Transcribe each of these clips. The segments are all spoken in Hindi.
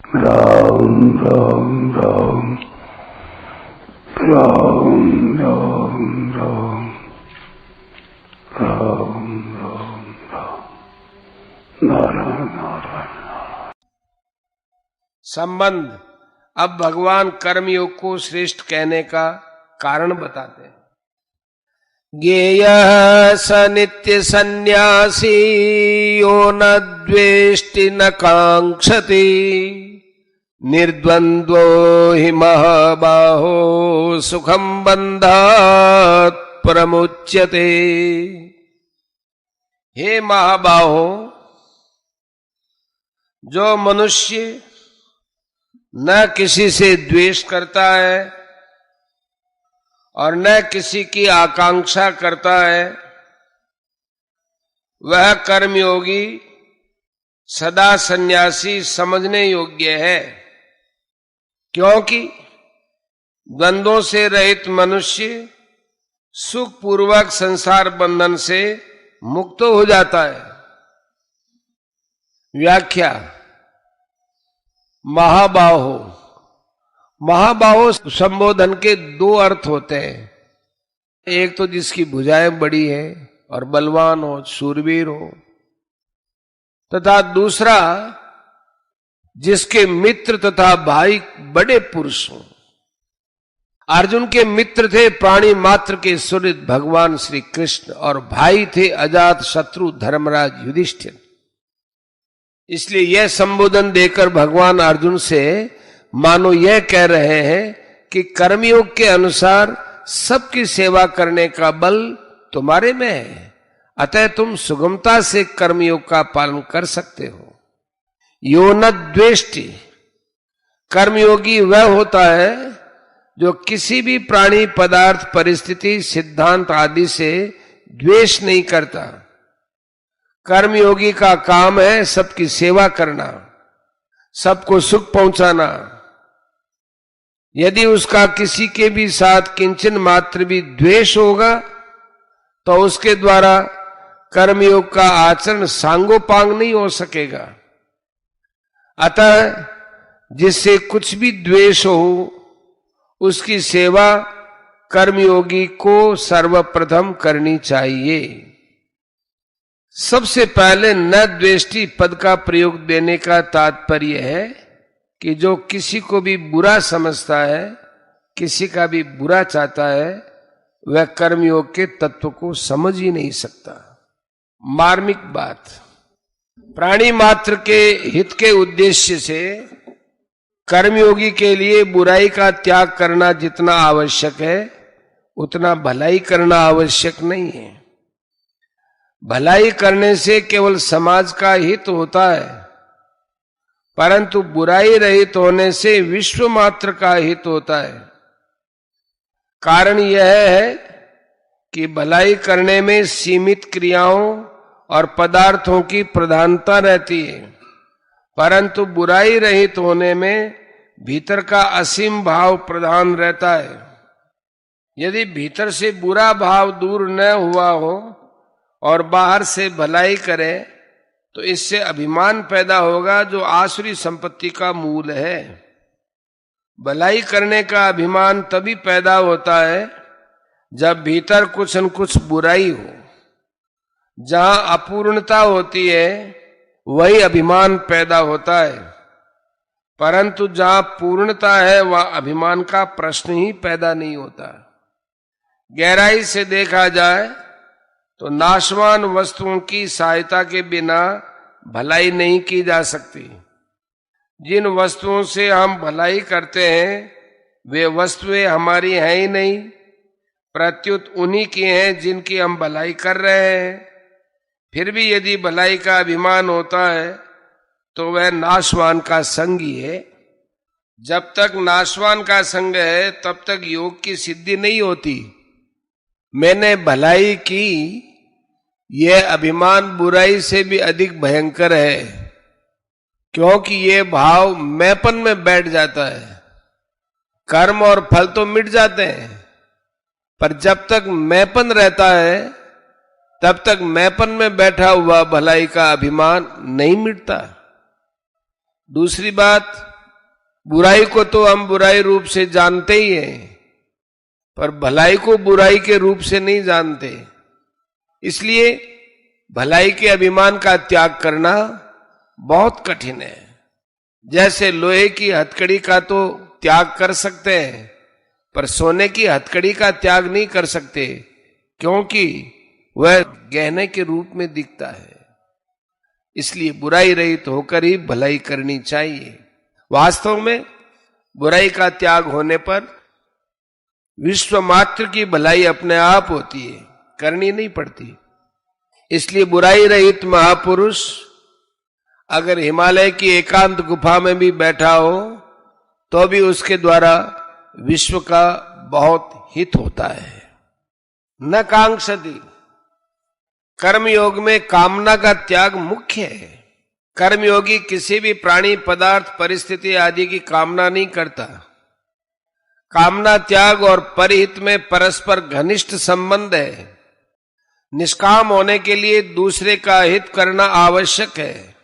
राम राम राम राम राम राम राम राम राम नारायण नारायण। संबंध। अब भगवान कर्मयोग को श्रेष्ठ कहने का कारण बताते हैं। ज्ञेयः स नित्य सन्यासी यो न द्वेष्टि न कांक्षति निर्द्वन्द्वो हि महाबाहो सुखं बन्धात् प्रमुच्यते। हे महाबाहो, जो मनुष्य न किसी से द्वेष करता है और न किसी की आकांक्षा करता है, वह कर्मयोगी सदा सन्यासी समझने योग्य है। क्योंकि द्वंद्वों से रहित मनुष्य सुखपूर्वक संसार बंधन से मुक्त हो जाता है। व्याख्या। महाबाहो। महाबाहो संबोधन के दो अर्थ होते हैं। एक तो जिसकी भुजाएं बड़ी है और बलवान हो, शूरवीर हो, तथा दूसरा जिसके मित्र तथा भाई बड़े पुरुष हों। अर्जुन के मित्र थे प्राणी मात्र के सूर्य भगवान श्री कृष्ण और भाई थे अजात शत्रु धर्मराज युधिष्ठिर। इसलिए यह संबोधन देकर भगवान अर्जुन से मानो यह कह रहे हैं कि कर्मयोग के अनुसार सबकी सेवा करने का बल तुम्हारे में है, अतः तुम सुगमता से कर्मयोग का पालन कर सकते हो। यो न द्वेष्टि। कर्मयोगी वह होता है जो किसी भी प्राणी पदार्थ परिस्थिति सिद्धांत आदि से द्वेष नहीं करता। कर्मयोगी का काम है सबकी सेवा करना, सबको सुख पहुंचाना। यदि उसका किसी के भी साथ किंचन मात्र भी द्वेष होगा तो उसके द्वारा कर्मयोग का आचरण सांगोपांग नहीं हो सकेगा। अतः जिससे कुछ भी द्वेष हो उसकी सेवा कर्मयोगी को सर्वप्रथम करनी चाहिए। सबसे पहले न द्वेष्टि पद का प्रयोग देने का तात्पर्य है कि जो किसी को भी बुरा समझता है, किसी का भी बुरा चाहता है, वह कर्मयोग के तत्व को समझ ही नहीं सकता। मार्मिक बात। प्राणी मात्र के हित के उद्देश्य से कर्मयोगी के लिए बुराई का त्याग करना जितना आवश्यक है उतना भलाई करना आवश्यक नहीं है। भलाई करने से केवल समाज का हित होता है, परंतु बुराई रहित होने से विश्व मात्र का हित होता है। कारण यह है कि भलाई करने में सीमित क्रियाओं और पदार्थों की प्रधानता रहती है, परंतु बुराई रहित होने में भीतर का असीम भाव प्रधान रहता है। यदि भीतर से बुरा भाव दूर न हुआ हो और बाहर से भलाई करे तो इससे अभिमान पैदा होगा जो आसुरी संपत्ति का मूल है। भलाई करने का अभिमान तभी पैदा होता है जब भीतर कुछ न कुछ बुराई हो। जहां अपूर्णता होती है वही अभिमान पैदा होता है, परंतु जहां पूर्णता है वह अभिमान का प्रश्न ही पैदा नहीं होता। गहराई से देखा जाए तो नाशवान वस्तुओं की सहायता के बिना भलाई नहीं की जा सकती। जिन वस्तुओं से हम भलाई करते हैं वे वस्तुएं हमारी हैं ही नहीं, प्रत्युत उन्हीं की हैं जिनकी हम भलाई कर रहे हैं। फिर भी यदि भलाई का अभिमान होता है तो वह नाशवान का संग ही है। जब तक नाशवान का संग है तब तक योग की सिद्धि नहीं होती। मैंने भलाई की, यह अभिमान बुराई से भी अधिक भयंकर है, क्योंकि यह भाव मैंपन में बैठ जाता है। कर्म और फल तो मिट जाते हैं, पर जब तक मैंपन रहता है तब तक मैंपन में बैठा हुआ भलाई का अभिमान नहीं मिटता। दूसरी बात, बुराई को तो हम बुराई रूप से जानते ही हैं, पर भलाई को बुराई के रूप से नहीं जानते। इसलिए भलाई के अभिमान का त्याग करना बहुत कठिन है। जैसे लोहे की हथकड़ी का तो त्याग कर सकते हैं, पर सोने की हथकड़ी का त्याग नहीं कर सकते, क्योंकि वह गहने के रूप में दिखता है। इसलिए बुराई रहित होकर ही भलाई करनी चाहिए। वास्तव में बुराई का त्याग होने पर विश्व मात्र की भलाई अपने आप होती है, करनी नहीं पड़ती। इसलिए बुराई रहित महापुरुष अगर हिमालय की एकांत गुफा में भी बैठा हो तो भी उसके द्वारा विश्व का बहुत हित होता है। न कांक्षति, कर्मयोग में कामना का त्याग मुख्य है। कर्मयोगी किसी भी प्राणी, पदार्थ, परिस्थिति आदि की कामना नहीं करता। कामना त्याग और परहित में परस्पर घनिष्ठ संबंध है। निष्काम होने के लिए दूसरे का हित करना आवश्यक है।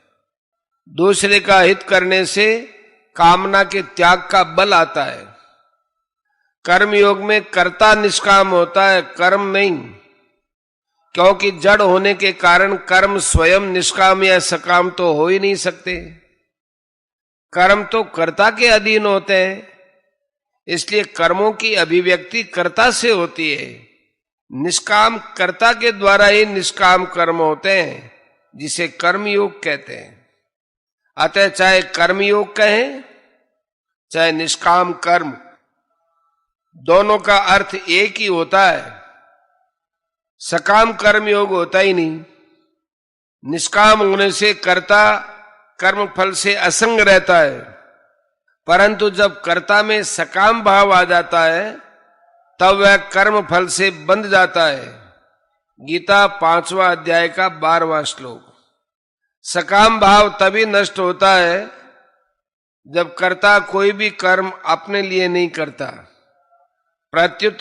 दूसरे का हित करने से कामना के त्याग का बल आता है। कर्मयोग में कर्ता निष्काम होता है, कर्म नहीं, क्योंकि जड़ होने के कारण कर्म स्वयं निष्काम या सकाम तो हो ही नहीं सकते। कर्म तो कर्ता के अधीन होते हैं, इसलिए कर्मों की अभिव्यक्ति कर्ता से होती है। निष्काम कर्ता के द्वारा ही निष्काम कर्म होते हैं, जिसे कर्मयोग कहते हैं। अतः चाहे कर्मयोग कहें चाहे निष्काम कर्म, दोनों का अर्थ एक ही होता है। सकाम कर्म योग होता ही नहीं। निष्काम होने से कर्ता कर्म फल से असंग रहता है, परंतु जब कर्ता में सकाम भाव आ जाता है तब वह कर्म फल से बंध जाता है। गीता 5वां अध्याय का 12वां श्लोक। सकाम भाव तभी नष्ट होता है जब कर्ता कोई भी कर्म अपने लिए नहीं करता, प्रत्युत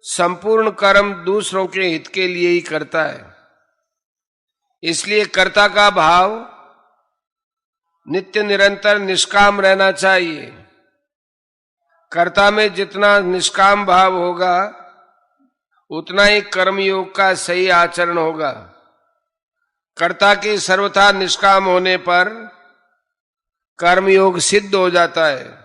संपूर्ण कर्म दूसरों के हित के लिए ही करता है। इसलिए कर्ता का भाव नित्य निरंतर निष्काम रहना चाहिए। कर्ता में जितना निष्काम भाव होगा उतना ही कर्मयोग का सही आचरण होगा। कर्ता के सर्वथा निष्काम होने पर कर्मयोग सिद्ध हो जाता है।